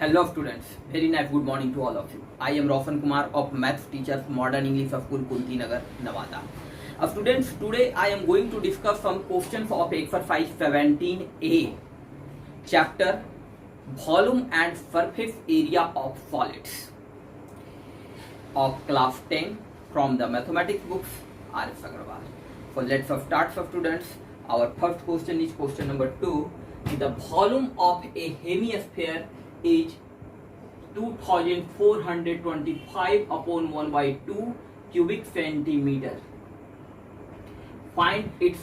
Hello students, very nice good morning to all of you. I am Roshan Kumar of Maths Teachers Modern English School Kunti Nagar, Nevada. Students, today I am going to discuss some questions of exercise 17A, chapter Volume and Surface Area of Solids of class 10 from the mathematics books R.S. Agarwal. So let's start, students. Our first question is question number 2. The volume of a hemisphere is 2425 upon 1 by 2 cubic centimeter. Find its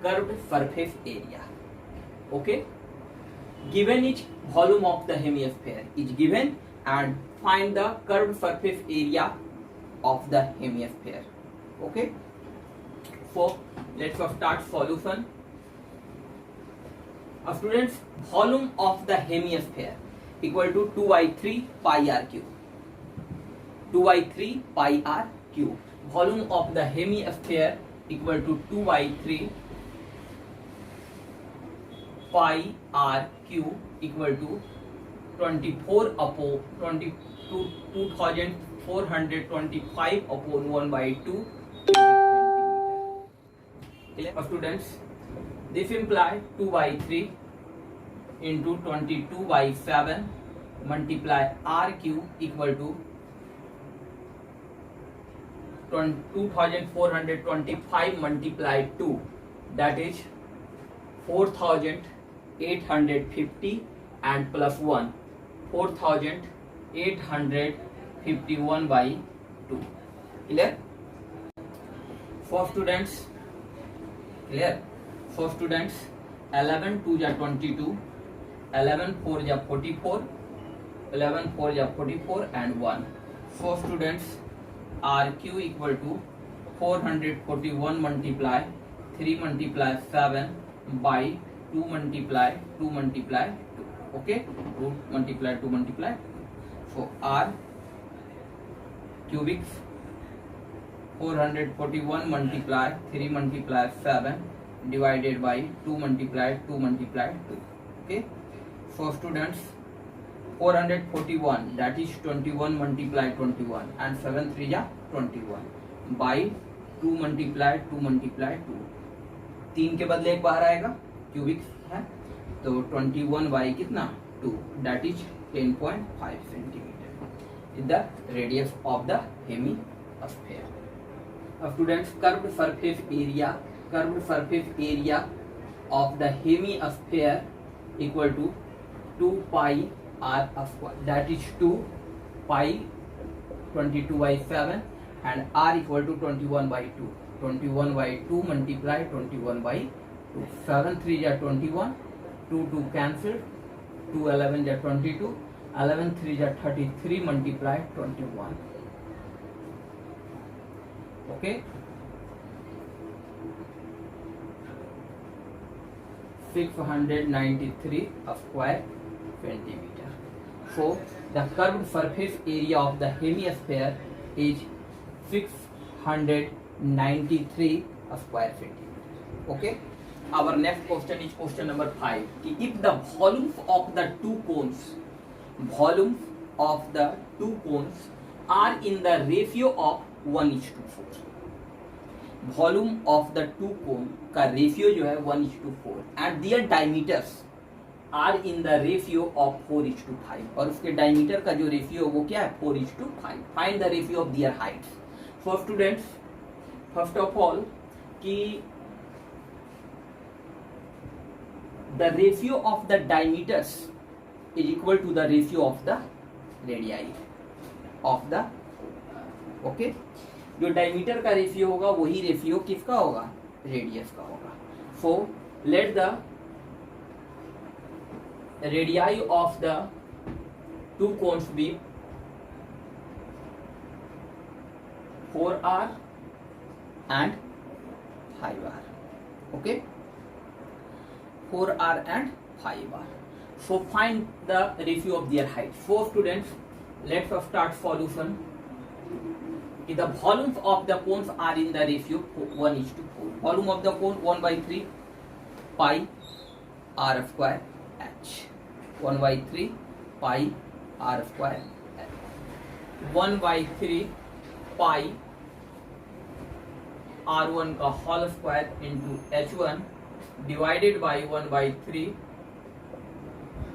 curved surface area. Okay, given each volume of the hemisphere is given and find the curved surface area of the hemisphere. Okay, so let's start solution. Students, volume of the hemisphere equal to 2 by 3 pi r cube. 2 by 3 pi r cube. Volume of the hemisphere equal to 2 by 3 pi r cube equal to 24 upon 2425 upon 1 by 2 centimeter. Students, this implies 2 by 3 into 22 by 7 multiply r cube equal to 2425 multiply 2, that is 4850 and plus 1 4851 by 2. Clear? For students, clear? For students, 11 2 ja 22, 11 4 ja 44, 11 4 ja 44 and 1. For students, RQ equal to 441 multiply 3 multiply 7 by 2 multiply 2 multiply 2. Okay, 2 multiply 2 multiply 2. So R cubic 441 multiply 3 multiply 7 divided by 2 multiply 2 multiply 2. Okay, for students, 441 that is 21 multiply 21 and 7 3 ja 21 by 2 multiply 2 multiply 2. 3 के बदले एक बाहर आएगा, cubic है तो 21 by कितना 2, that is 10.5 centimeter is the radius of the hemisphere. Students, curved surface area of the hemisphere equal to 2 pi r square, that is 2 pi 22 by 7 and r equal to 21 by 2. 21 by 2 multiply 21 by 2. 7 3 ja 21, 2 2 cancel, 2 11 ja 22, 11 3 ja 33 multiply 21. Okay, 693 square centimeter. So the curved surface area of the hemisphere is 693 square centimeter. Okay, our next question is question number 5. If the volumes of the two cones are in the ratio of 1:4, volume of the two cone का ratio जो है 1:4 and their diameters are in the ratio of 4:5 और उसके diameter का जो ratio वो क्या है 4:5. Find the ratio of their heights. For students, first of all कि the ratio of the diameters is equal to the ratio of the radii of the. Okay, जो diameter का रेशियो होगा वही रेशियो किसका होगा, रेडियस का होगा. So let the radii of the two cones be 4r and 5r. okay, 4r and 5r. so find the ratio of their height. So students, let's start solution. The volumes of the cones are in the ratio 1:4. Volume of the cone 1 by 3 pi r square h. 1/3 pi r square 1/3 pi r1 का whole square into h1 divided by 1/3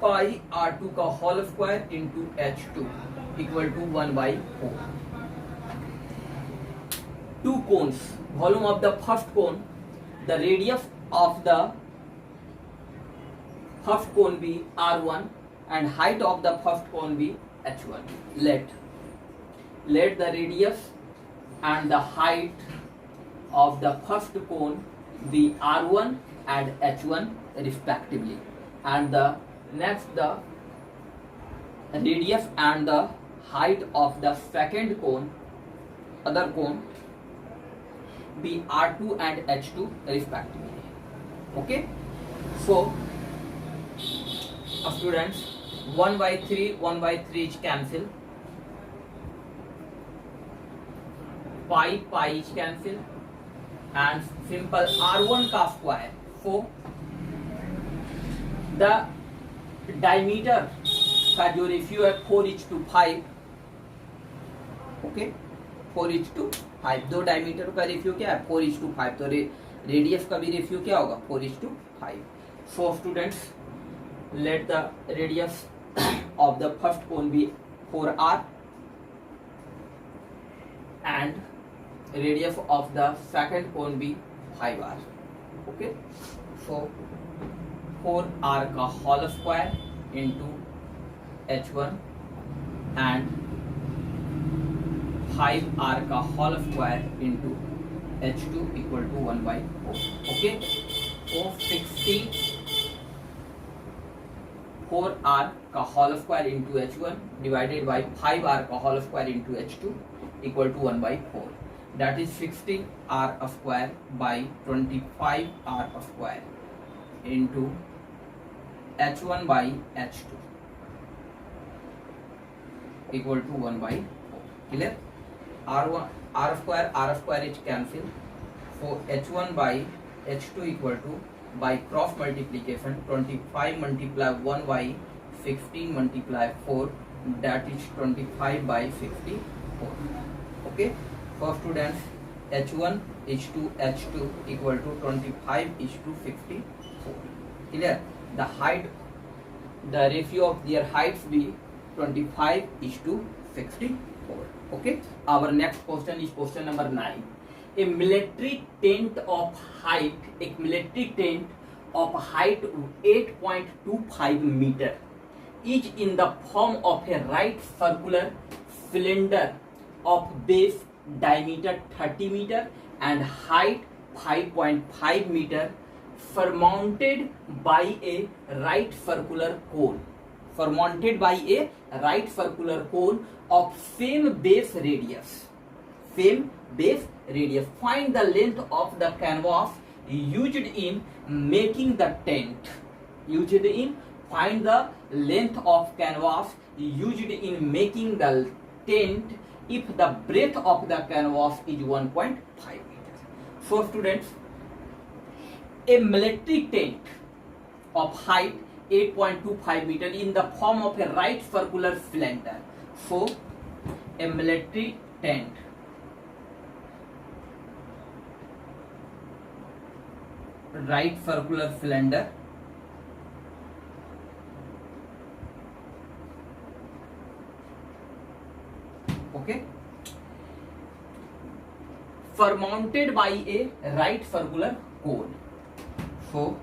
pi r2 का whole square into h2 equal to 1/4. Two cones, volume of the first cone, the radius of the first cone be r1 and height of the first cone be h1. Let the radius and the height of the first cone be r1 and h1 respectively, and the radius and the height of the second cone, other cone, be r2 and h2 respectively. Okay, so students 1/3 each cancel, pi each cancel, and simple r1 का square. So the diameter का जो ratio है 4:5. Okay, 4:5. दो diameter का ratio क्या है 4:5. तो radius का भी रेशियो क्या होगा 4:5. So students, let the radius of the first cone be 4r and radius of the second cone be 5r. Okay, so 4r का whole square into h1 and 5r का whole square into h2 equal to 1/4. Okay, तो 64r का whole square into h1 divided by 5r का whole square into h2 equal to 1/4. That is 60r square by 25r square into h1 by h2 equal to 1/4. Clear? r square is cancel. So h1 by h2 equal to, by cross multiplication, 25 multiply 1 by 16 multiply 4, that is 25 by 64. Okay, for students h1 is to h2 equal to 25 is to 64. Clear? The height, the ratio of their heights be 25 is to 64. Okay, our next question is question number 9. A military tent of height 8.25 meter is in the form of a right circular cylinder of base diameter 30 meter and height 5.5 meter, surmounted by a right circular cone. Surmounted by a right circular cone of same base radius. Find the length of the canvas used in making the tent. Find the length of canvas used in making the tent if the breadth of the canvas is 1.5 meters. So students, a military tent of height 8.25 meter in the form of a right circular cylinder. So a military tent right circular cylinder okay, surmounted by a right circular cone. So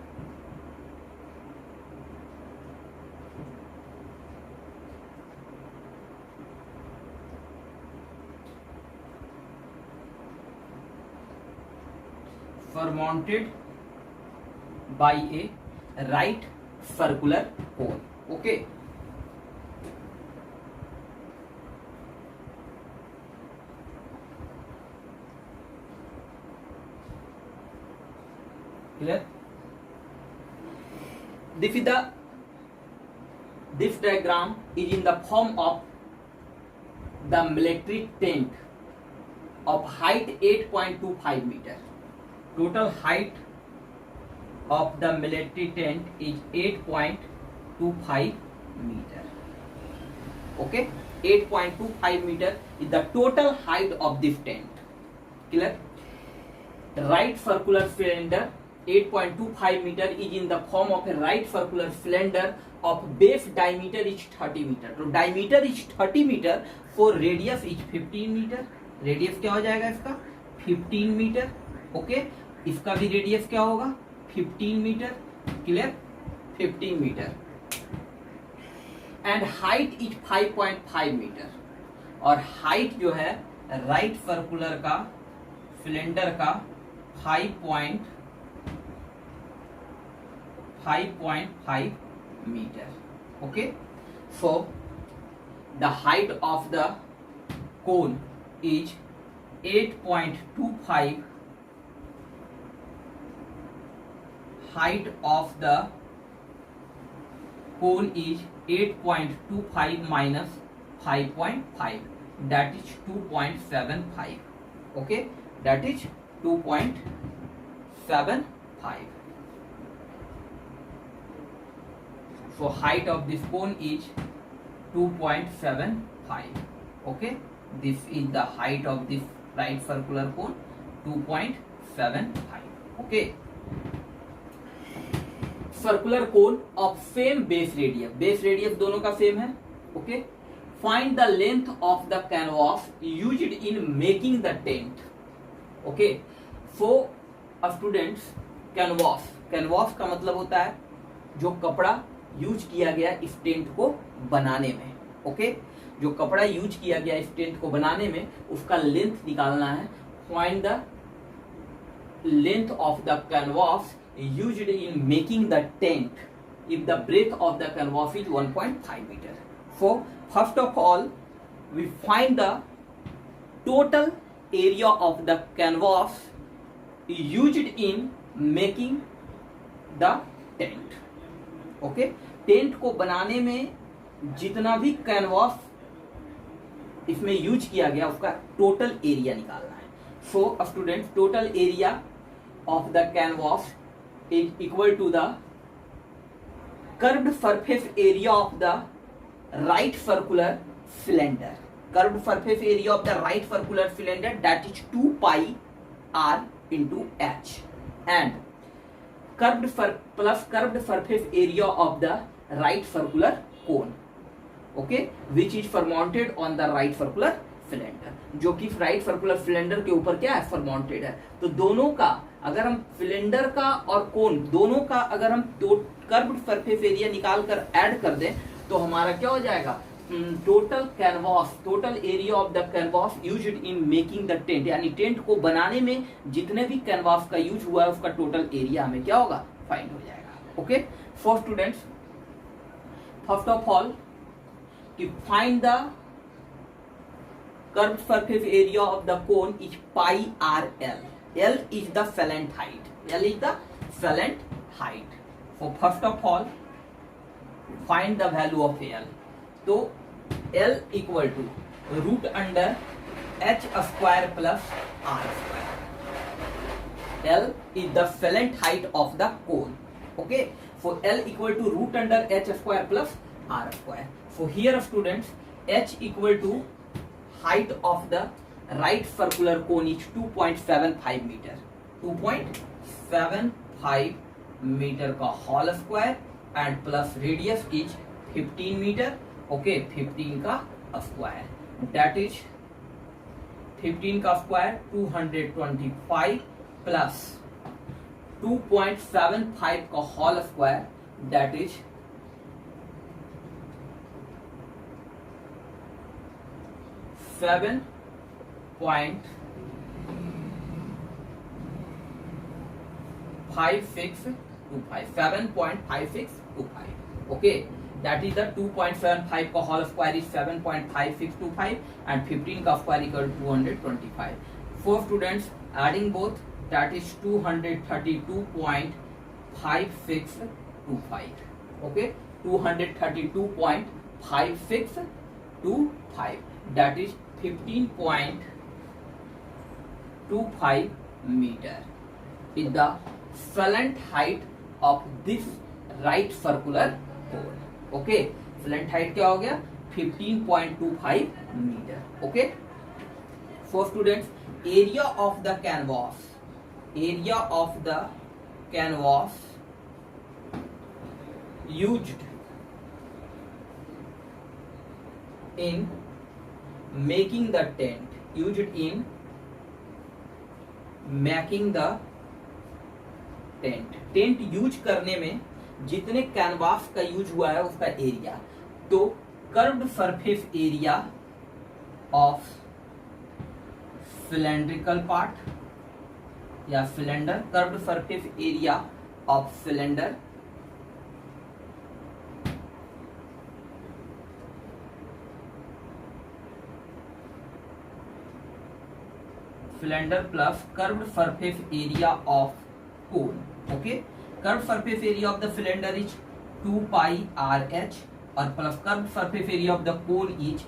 surmounted by a right circular cone. Okay, clear? This diagram is in the form of the military tent of height 8.25 meter. Total height of the military tent is 8.25 meter. Okay, 8.25 meter is the total height of this tent. Clear? Right circular cylinder 8.25 meter is in the form of a right circular cylinder of base diameter is 30 meter. तो diameter is 30 meter, for radius is 15 meter. Radius क्या हो जाएगा इसका 15 metre. Okay, इसका भी radius क्या होगा 15 metre. Clear, 15 metre. And height is 5.5 metre. और हाइट जो है राइट सर्कुलर का सिलेंडर का 5.5 metre. Okay, so the height of the cone is 8.25. height of the cone is 8.25 minus 5.5, that is 2.75. okay, that is 2.75. so height of this cone is 2.75. okay, this is the height of this right circular cone, 2.75. okay, circular cone of same base radius. Base radius दोनों का same है. Okay, find the length of the canvas used in making the tent. Okay, so students, canvas का मतलब होता है जो कपड़ा use किया गया इस टेंट को बनाने में. ओके, जो कपड़ा यूज किया गया इस टेंट को बनाने में उसका लेंथ निकालना है. Find the length of the canvas used in making the tent if the breadth of the canvas is 1.5 meter. So first of all we find the total area of the canvas used in making the tent. okay, tent को बनाने में जितना भी canvas इसमें use किया गया उसका total area निकालना है. So student, total area of the canvas is equal to the curved surface area of the right circular cylinder. Curved surface area of the right circular cylinder, that is 2 pi r into h, and curved surface area of the right circular cone. okay, which is surmounted on the right circular cylinder, जो कि right circular cylinder के ऊपर क्या है surmounted है. तो दोनों का अगर हम सिलेंडर का और कोन दोनों का अगर हम कर्व्ड सरफेस एरिया निकाल कर ऐड कर दें तो हमारा क्या हो जाएगा total canvas, total area of the canvas used in making the tent. यानी टेंट को बनाने में जितने भी कैनवास का यूज हुआ है उसका टोटल एरिया हमें क्या होगा फाइंड हो जाएगा. Okay, for students, first of all कि find the curved surface area of the cone is pi r l. L is the filament height. L is the filament height. So first of all find the value of L. So L equal to root under h square plus r square. L is the filament height of the cone. Okay, so L equal to root under h square plus r square. So here students, h equal to height of the right circular cone is 2.75 meter. 2.75 meter का whole square and plus radius is 15 meter. okay, 15 का square, that is 15 का square 225 plus 2.75 का whole square, that is 7.5625. okay, that is the 2.75 का whole square is 7.5625 and 15 का square equal to 225. For students, adding both, that is 232.5625. okay, 232.5625, that is 15.25 meter is the filament height of this right circular cone. okay, filament height क्या हो गया 15.25 meter. Okay. For students, area of the canvas used in making the tent, tent use करने में जितने canvas का use हुआ है उसका एरिया, तो curved surface area of cylindrical part या cylinder, curved surface area of cylinder plus curved surface area of cone. Okay, curved surface area of the cylinder is 2 pi r h और plus curved surface area of the cone is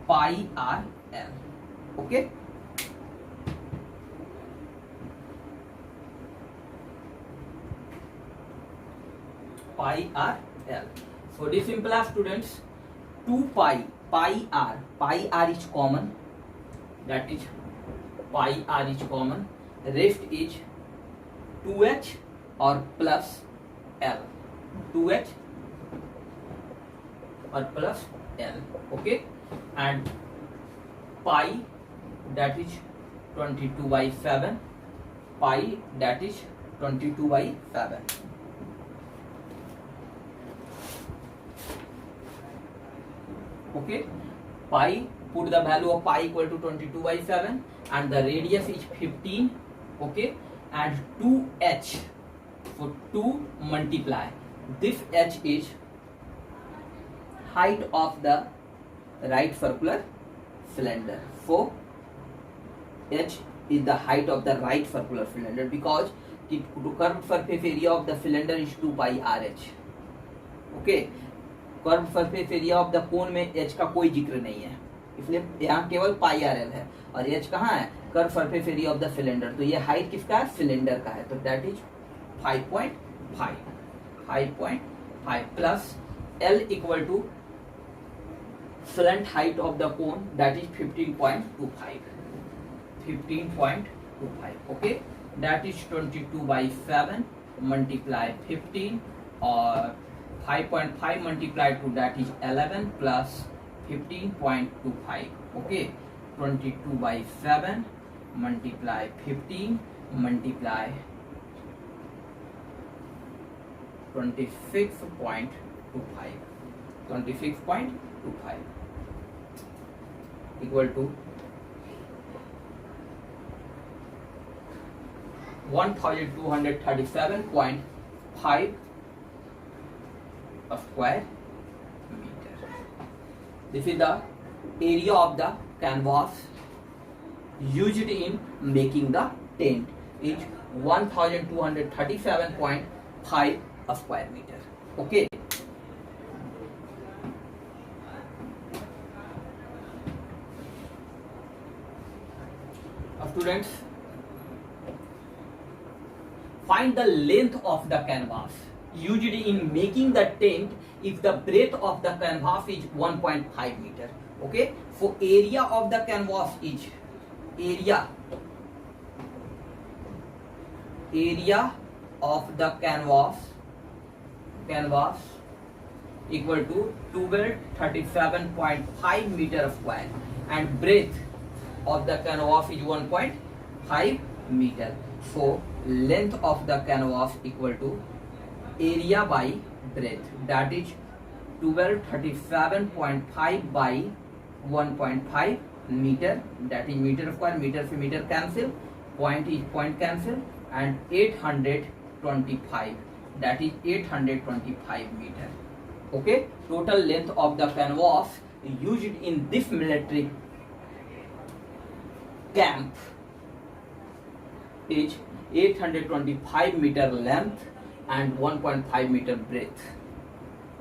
pi r l. Okay, pi r l. So this simple students, 2 pi r is common, that is pi r is common, rest is 2h or plus l, 2h or plus l. Okay, and pi that is 22/7, pi that is 22/7. Okay, pi, put the value of pi equal to 22/7 and the radius is 15. Okay, and 2h, for 2 multiply this h is height of the right circular cylinder. So h is the height of the right circular cylinder because the curved surface area of the cylinder is 2 pi rh. Okay, curve surface area of the कोन में h का कोई जिक्र नहीं है, इसलिए यहाँ केवल पाई r L है, और h कहाँ है, curve surface area of the cylinder. तो ये हाइट किसका है, सिलेंडर का है, तो that is 5.5 plus l equal to slant height of the cone that is 15.25. Okay, that is 22/7 multiply 15 और 5.5 multiplied to that is 11 plus 15.25. Okay, 22/7 multiply 15 multiply 26.25 equal to 1237.5 square meter. This is the area of the canvas used in making the tent, is 1237.5 square meter. Okay, students, find the length of the canvas used in making the tent if the breadth of the canvas is 1.5 meter. Okay, so area of the canvas is area of the canvas equal to 1237.5 meter square and breadth of the canvas is 1.5 meter. So length of the canvas equal to area by breadth, that is 1237.5 by 1.5 meter, that is meter square, meter से meter cancel, point is point cancel, and 825, that is 825 meter. Okay, total length of the canvas used in this military camp is 825 meter length and 1.5 meter breadth.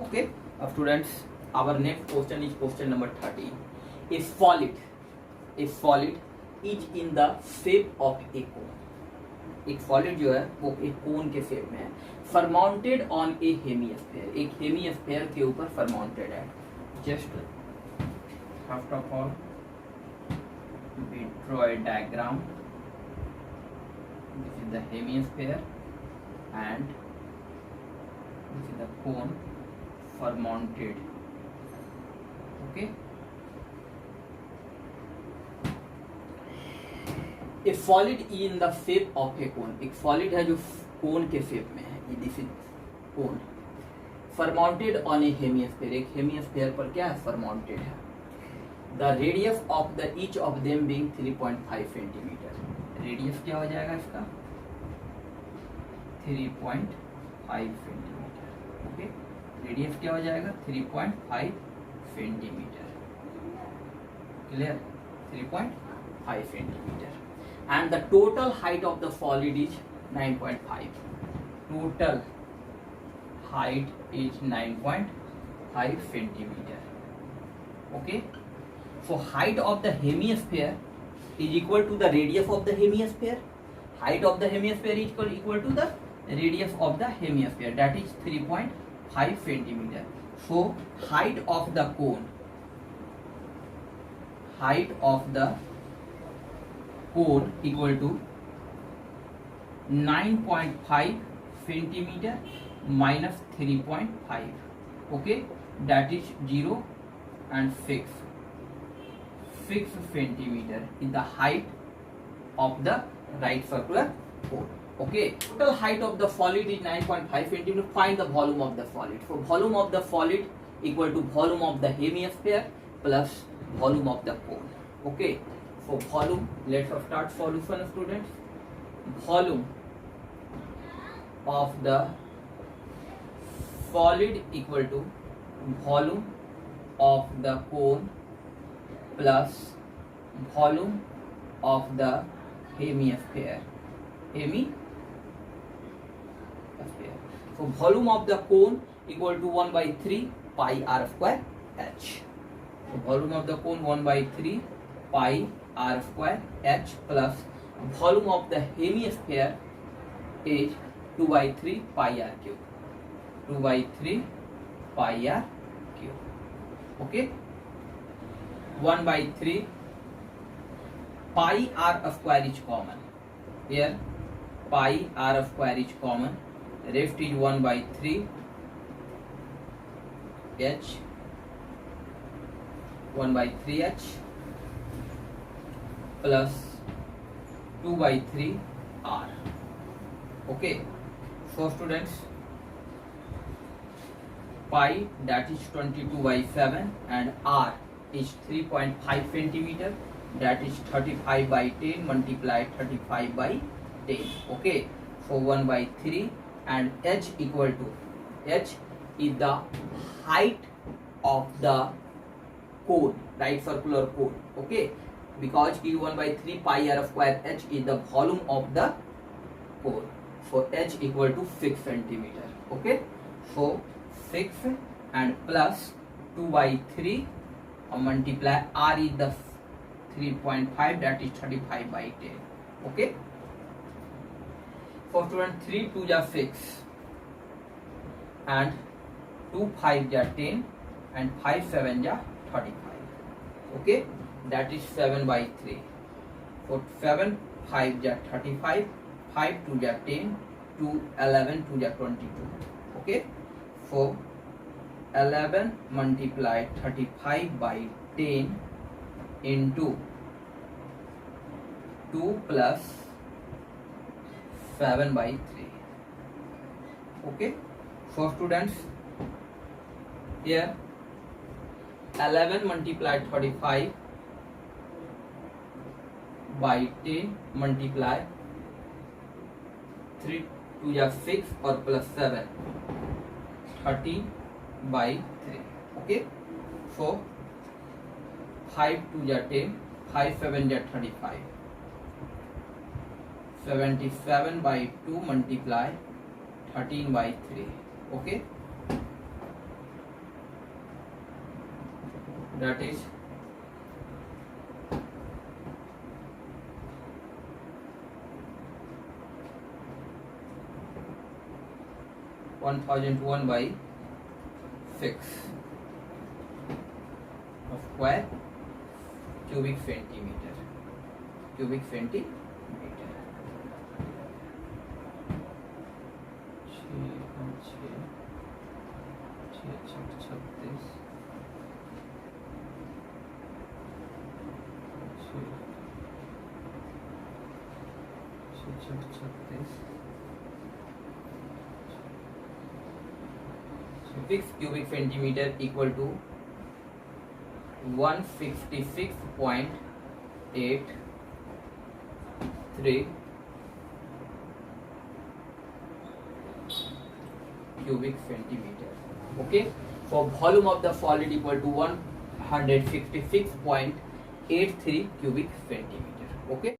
Okay, students, our next question is question number 13. A solid is in the shape of a cone. एक solid जो है वो एक कोन के shape में है, फरमाउंटेड on A hemisphere, एक hemisphere के ऊपर फरमाउंटेड है. Just first of all we draw a diagram. This is the hemisphere and this is the cone for mounted. Okay. A solid in the shape of a cone. एक solid है जो cone के shape में है. This is cone. Surmounted on a hemisphere. एक hemisphere पर क्या है? Surmounted है. The radius of the each of them being 3.5 centimeter. Radius क्या हो जाएगा इसका? 3.5 centimeter. Okay. Radius क्या हो जाएगा? 3.5 centimeter. Clear? 3.5 centimeter. And the total height of the solid is 9.5. Total height is 9.5 centimeter. Okay. So height of the hemisphere is equal to the radius of the hemisphere. Height of the hemisphere is equal to the radius of the hemisphere. That is 3.5 centimeter. So height of the cone. Height of the cone equal to 9.5 centimeter minus 3.5. Okay, that is 0 and 6 centimeter is the height of the right circular cone. Okay, total height of the solid is 9.5 centimeter. Find the volume of the solid. So volume of the solid equal to volume of the hemisphere plus volume of the cone. Okay. For volume, let's start solution, students. Volume of the solid equal to volume of the cone plus volume of the hemisphere. So volume of the cone equal to 1 by 3 pi r square h. So volume of the cone 1 by 3 pi r square h plus volume of the hemisphere is 2 by 3 pi r cube. 2 by 3 pi r cube. Okay. 1 by 3 pi r square is common. Here pi r square is common. Rest is 1 by 3 h. 1 by 3 h plus 2 by 3 r. Okay. So students, pi that is 22 by 7 and r is 3.5 centimeter, that is 35 by 10 multiplied 35 by 10. Okay. So 1 by 3 and h equal to, h is the height of the cone, right circular cone. Okay. Because E 1 by 3 pi r square h is the volume of the cone. So h equal to 6 centimeter. Okay. So 6 and plus 2 by 3 multiply r is the 3.5, that is 35 by 10. Okay. For student 3 2 ja 6 and 2 5 ja 10 and 5 7 ja 35. Okay. That is 7 by 3. For 7 5 ja 35, 5 2 ja 10, 2 11 2 ja 22. Okay. So 11 multiplied 35 by 10 into 2 plus 7 by 3. Okay. So students, here 11 multiplied 35 by 10 multiply 3 2 ja 6 or plus 7, 13 by 3. Okay. So 5 2 ja 10, 5 7 ja 35, 77 by 2 multiply 13 by 3. Okay. That is 1001 by 6 square cubic centimeter. Cubic centimeter. 6 cubic centimeter equal to 156.83 cubic centimeter. Okay, for volume of the solid equal to 156.83 cubic centimeter. Okay.